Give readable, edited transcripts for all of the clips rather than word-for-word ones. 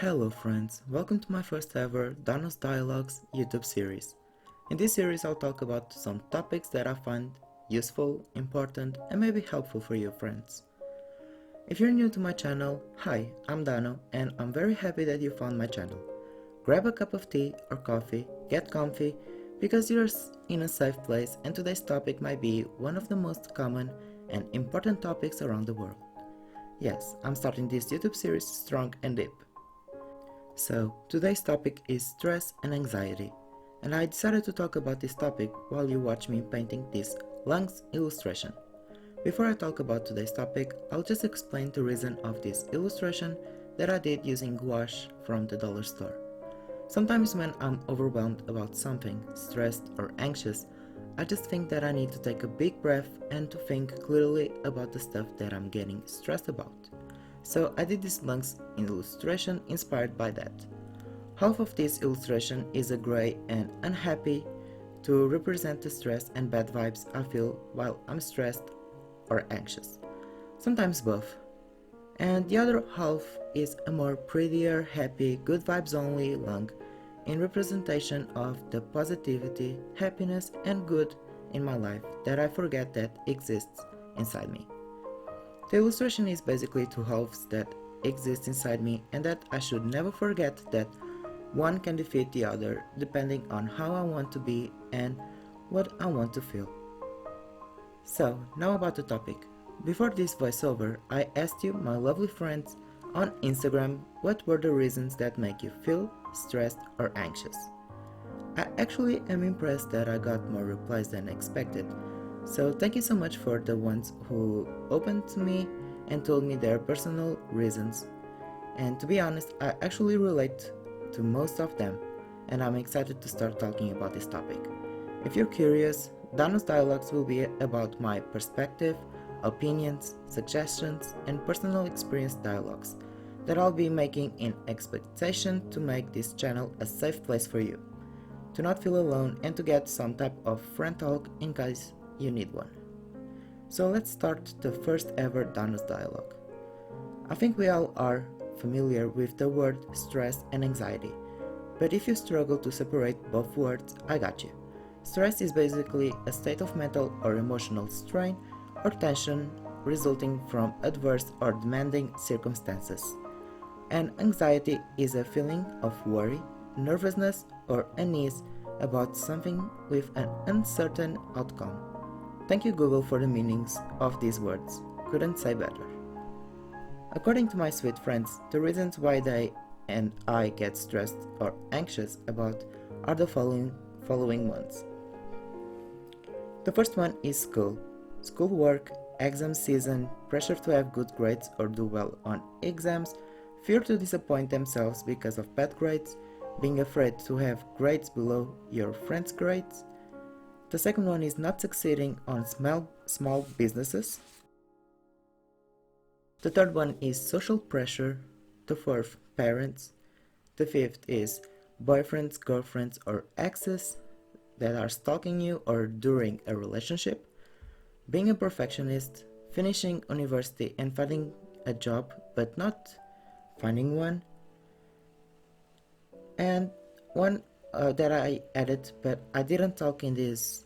Hello friends, welcome to my first ever Danos Dialogues YouTube series. In this series I'll talk about some topics that I find useful, important and maybe helpful for you friends. If you're new to my channel, hi, I'm Dano and I'm very happy that you found my channel. Grab a cup of tea or coffee, get comfy, because you're in a safe place and today's topic might be one of the most common and important topics around the world. Yes, I'm starting this YouTube series strong and deep. So, today's topic is stress and anxiety, and I decided to talk about this topic while you watch me painting this lungs illustration. Before I talk about today's topic, I'll just explain the reason of this illustration that I did using gouache from the dollar store. Sometimes when I'm overwhelmed about something, stressed or anxious, I just think that I need to take a big breath and to think clearly about the stuff that I'm getting stressed about. So I did this lungs illustration inspired by that. Half of this illustration is a gray and unhappy to represent the stress and bad vibes I feel while I'm stressed or anxious, sometimes both. And the other half is a more prettier, happy, good vibes only lung in representation of the positivity, happiness and good in my life that I forget that exists inside me. The illustration is basically two halves that exist inside me and that I should never forget that one can defeat the other depending on how I want to be and what I want to feel. So, now about the topic. Before this voiceover, I asked you, my lovely friends, on Instagram what were the reasons that make you feel stressed or anxious. I actually am impressed that I got more replies than expected. So thank you so much for the ones who opened to me and told me their personal reasons. And to be honest, I actually relate to most of them and I'm excited to start talking about this topic. If you're curious, Danos Dialogues will be about my perspective, opinions, suggestions and personal experience dialogues that I'll be making in expectation to make this channel a safe place for you, to not feel alone and to get some type of friend talk in case you need one. So let's start the first ever Danos dialogue. I think we all are familiar with the word stress and anxiety, but if you struggle to separate both words, I got you. Stress is basically a state of mental or emotional strain or tension resulting from adverse or demanding circumstances. And anxiety is a feeling of worry, nervousness or unease about something with an uncertain outcome. Thank you Google for the meanings of these words, couldn't say better. According to my sweet friends, the reasons why they and I get stressed or anxious about are the following ones. The first one is schoolwork, exam season, pressure to have good grades or do well on exams, fear to disappoint themselves because of bad grades, being afraid to have grades below your friends' grades. The second one is not succeeding on small businesses. The third one is social pressure. The fourth, parents. The fifth is boyfriends, girlfriends or exes that are stalking you or during a relationship. Being a perfectionist, finishing university and finding a job but not finding one. And one that I added but I didn't talk in this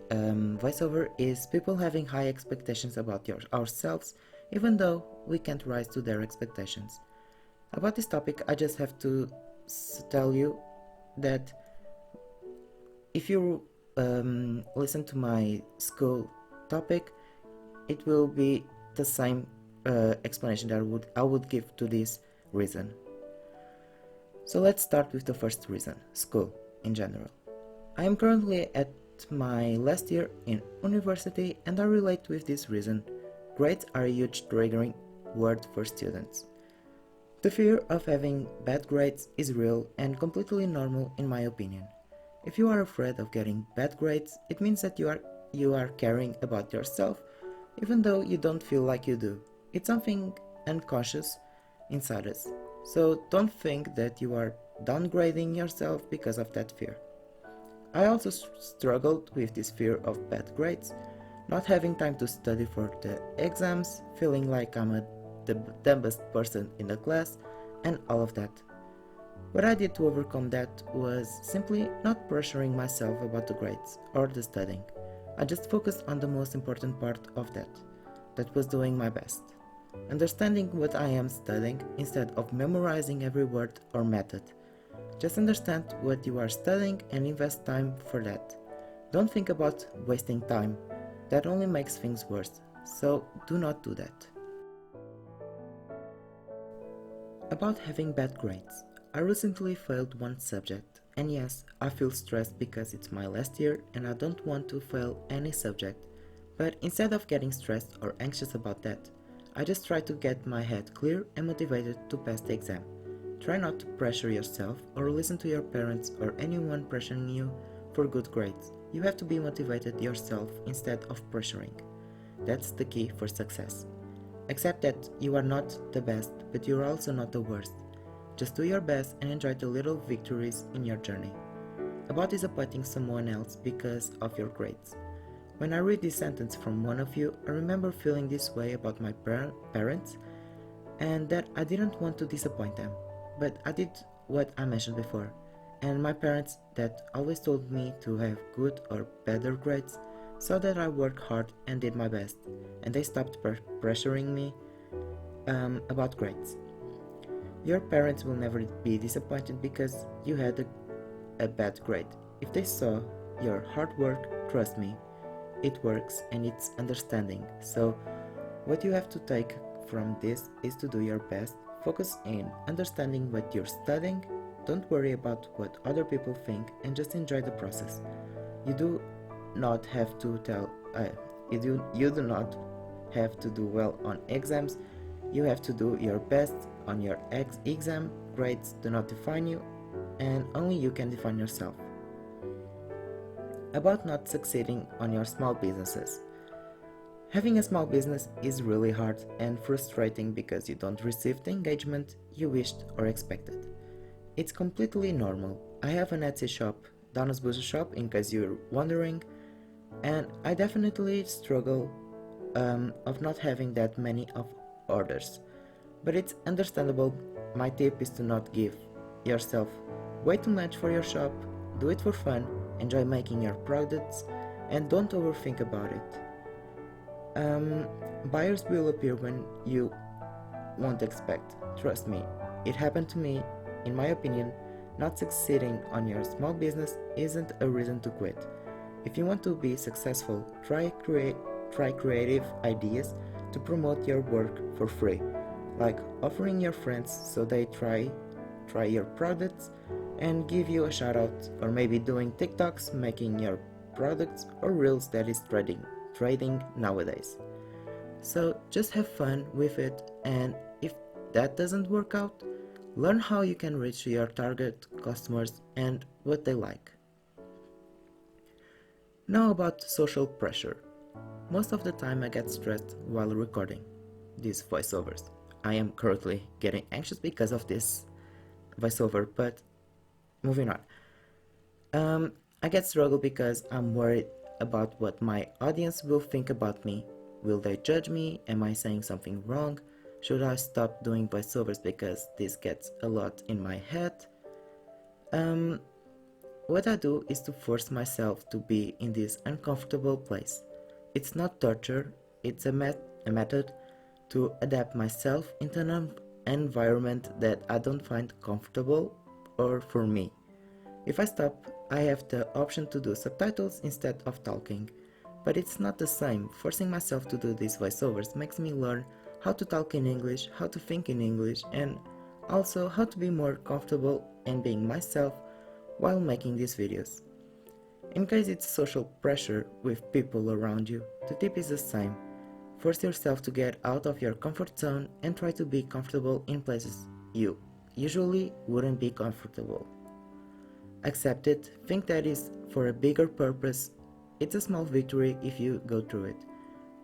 voiceover is people having high expectations about ourselves even though we can't rise to their expectations. About this topic I just have to tell you that if you listen to my school topic, it will be the same explanation that I would give to this reason. So let's start with the first reason, school in general. I am currently at my last year in university and I relate with this reason. Grades are a huge triggering word for students. The fear of having bad grades is real and completely normal in my opinion. If you are afraid of getting bad grades, it means that you are caring about yourself even though you don't feel like you do. It's something unconscious inside us. So don't think that you are downgrading yourself because of that fear. I also struggled with this fear of bad grades, not having time to study for the exams, feeling like I'm the dumbest person in the class, and all of that. What I did to overcome that was simply not pressuring myself about the grades or the studying. I just focused on the most important part of that was doing my best. Understanding what I am studying instead of memorizing every word or method. Just understand what you are studying and invest time for that. Don't think about wasting time. That only makes things worse, so do not do that. About having bad grades. I recently failed one subject, and yes, I feel stressed because it's my last year and I don't want to fail any subject. But instead of getting stressed or anxious about that, I just try to get my head clear and motivated to pass the exam. Try not to pressure yourself or listen to your parents or anyone pressuring you for good grades. You have to be motivated yourself instead of pressuring. That's the key for success. Accept that you are not the best, but you are also not the worst. Just do your best and enjoy the little victories in your journey. About disappointing someone else because of your grades. When I read this sentence from one of you, I remember feeling this way about my parents and that I didn't want to disappoint them, but I did what I mentioned before. And my parents that always told me to have good or better grades saw that I worked hard and did my best, and they stopped pressuring me about grades. Your parents will never be disappointed because you had a bad grade. If they saw your hard work, trust me, it works and it's understanding. So what you have to take from this is to do your best, focus in understanding what you're studying, don't worry about what other people think and just enjoy the process. You do not have to you do not have to do well on exams. You have to do your best on your exam. Grades do not define you, and only you can define yourself. About not succeeding on your small businesses. Having a small business is really hard and frustrating because you don't receive the engagement you wished or expected. It's completely normal. I have an Etsy shop, Danos Bujo shop, in case you're wondering, and I definitely struggle of not having that many of orders. But it's understandable. My tip is to not give yourself way too much for your shop. Do it for fun, enjoy making your products, and don't overthink about it. Buyers will appear when you won't expect. Trust me, it happened to me. In my opinion, not succeeding on your small business isn't a reason to quit. If you want to be successful, try creative ideas to promote your work for free, like offering your friends so they try your products and give you a shout out, or maybe doing TikToks making your products, or reels that is trading nowadays. So just have fun with it, and if that doesn't work out, learn how you can reach your target customers and what they like. Now about social pressure. Most of the time I get stressed while recording these voiceovers. I am currently getting anxious because of this voiceover, but moving on. I get struggled because I'm worried about what my audience will think about me. Will they judge me? Am I saying something wrong? Should I stop doing voiceovers because this gets a lot in my head? What I do is to force myself to be in this uncomfortable place. It's not torture, it's a method to adapt myself into an environment that I don't find comfortable or for me. If I stop, I have the option to do subtitles instead of talking, but it's not the same. Forcing myself to do these voiceovers makes me learn how to talk in English, how to think in English, and also how to be more comfortable in being myself while making these videos. In case it's social pressure with people around you, the tip is the same. Force yourself to get out of your comfort zone and try to be comfortable in places you usually wouldn't be comfortable. Accept it, think that is for a bigger purpose. It's a small victory if you go through it.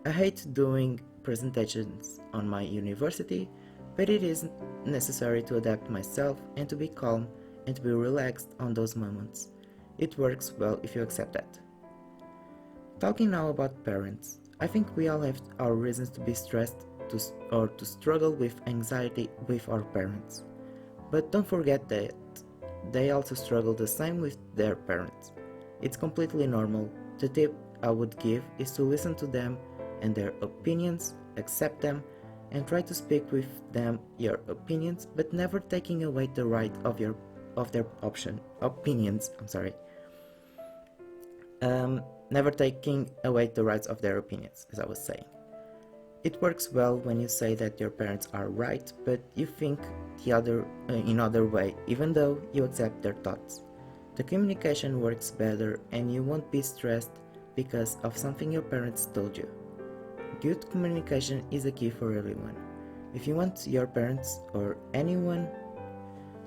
I hate doing presentations on my university, but it is necessary to adapt myself and to be calm and to be relaxed on those moments. It works well if you accept that. Talking now about parents. I think we all have our reasons to be stressed or to struggle with anxiety with our parents. But don't forget that they also struggle the same with their parents. It's completely normal. The tip I would give is to listen to them and their opinions, accept them, and try to speak with them your opinions, but never taking away the right of their opinions. Never taking away the rights of their opinions, as I was saying. It works well when you say that your parents are right, but you think in other way, even though you accept their thoughts. The communication works better, and you won't be stressed because of something your parents told you. Good communication is a key for everyone. If you want your parents or anyone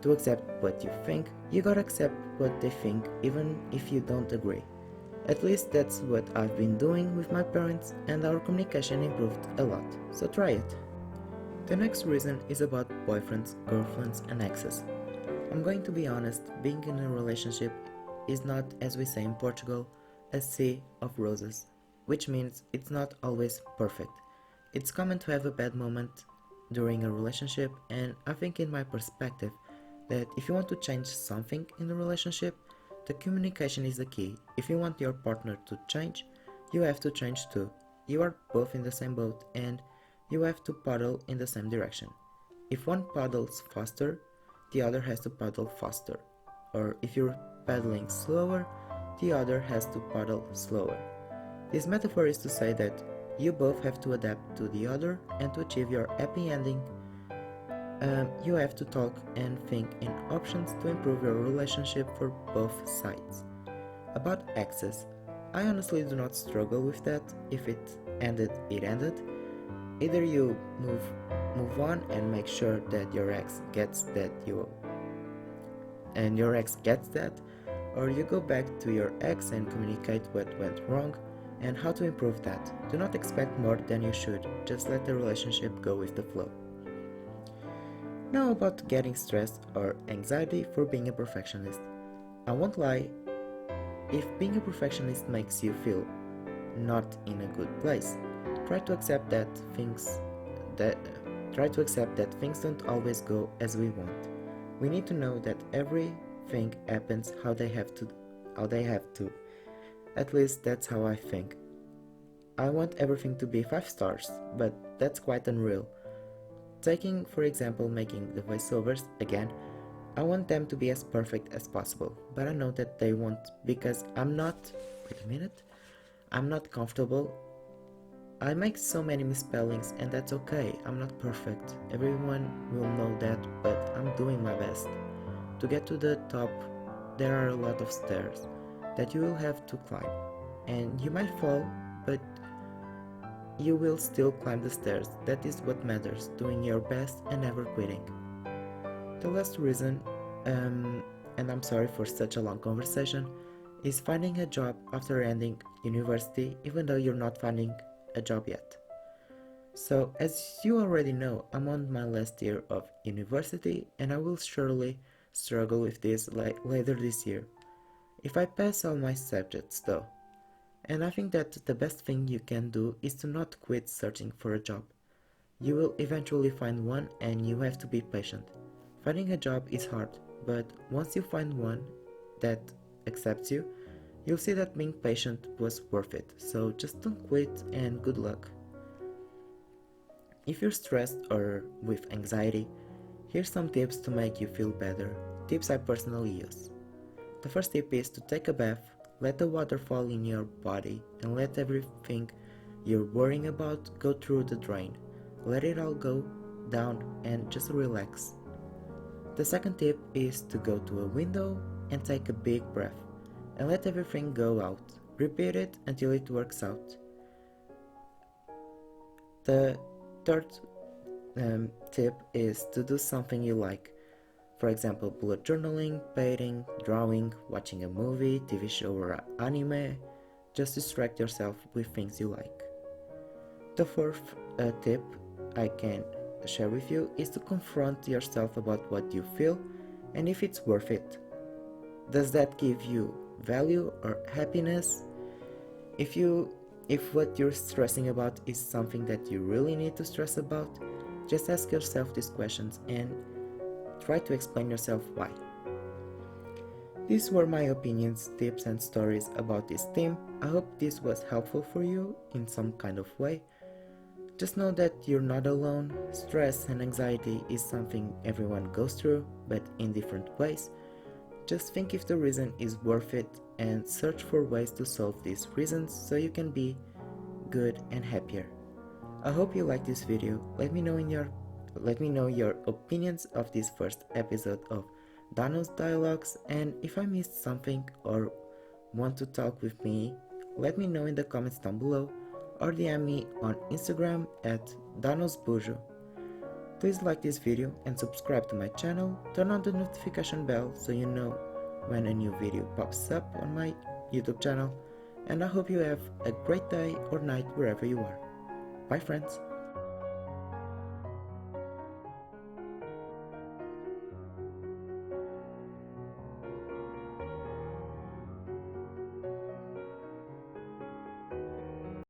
to accept what you think, you gotta accept what they think, even if you don't agree. At least that's what I've been doing with my parents, and our communication improved a lot, so try it. The next reason is about boyfriends, girlfriends, and exes. I'm going to be honest, being in a relationship is not, as we say in Portugal, a sea of roses, which means it's not always perfect. It's common to have a bad moment during a relationship, and I think in my perspective that if you want to change something in the relationship, the communication is the key. If you want your partner to change, you have to change too. You are both in the same boat and you have to paddle in the same direction. If one paddles faster, the other has to paddle faster. Or if you're paddling slower, the other has to paddle slower. This metaphor is to say that you both have to adapt to the other, and to achieve your happy ending, you have to talk and think in options to improve your relationship for both sides. About exes, I honestly do not struggle with that. If it ended, it ended. Either you move on and make sure that your ex gets that or you go back to your ex and communicate what went wrong and how to improve that. Do not expect more than you should, just let the relationship go with the flow. Now about getting stressed or anxiety for being a perfectionist. I won't lie, if being a perfectionist makes you feel not in a good place, try to accept that things don't always go as we want. We need to know that everything happens how they have to. At least that's how I think. I want everything to be 5 stars, but that's quite unreal. Taking, for example, making the voiceovers again, I want them to be as perfect as possible, but I know that they won't because I'm not comfortable. I make so many misspellings and that's okay, I'm not perfect. Everyone will know that, but I'm doing my best. To get to the top, there are a lot of stairs that you will have to climb, and you might fall, but you will still climb the stairs. That is what matters, doing your best and never quitting. The last reason, and I'm sorry for such a long conversation, is finding a job after ending university even though you're not finding a job yet. So as you already know, I'm on my last year of university and I will surely struggle with this later this year, if I pass all my subjects though. And I think that the best thing you can do is to not quit searching for a job. You will eventually find one and you have to be patient. Finding a job is hard, but once you find one that accepts you, you'll see that being patient was worth it. So just don't quit and good luck. If you're stressed or with anxiety, here's some tips to make you feel better. Tips I personally use. The first tip is to take a bath. Let the water fall in your body and let everything you're worrying about go through the drain. Let it all go down and just relax. The second tip is to go to a window and take a big breath and let everything go out. Repeat it until it works out. The third tip is to do something you like. For example, bullet journaling, painting, drawing, watching a movie, TV show or anime. Just distract yourself with things you like. The fourth tip I can share with you is to confront yourself about what you feel and if it's worth it. Does that give you value or happiness? If what you're stressing about is something that you really need to stress about, just ask yourself these questions and try to explain yourself why. These were my opinions, tips and stories about this theme. I hope this was helpful for you in some kind of way. Just know that you're not alone. Stress and anxiety is something everyone goes through, but in different ways. Just think if the reason is worth it and search for ways to solve these reasons so you can be good and happier. I hope you like this video. Let me know your opinions of this first episode of Danos Dialogues, and if I missed something or want to talk with me, let me know in the comments down below or DM me on Instagram at Danos Bujo. Please like this video and subscribe to my channel, turn on the notification bell so you know when a new video pops up on my YouTube channel, and I hope you have a great day or night wherever you are. Bye friends!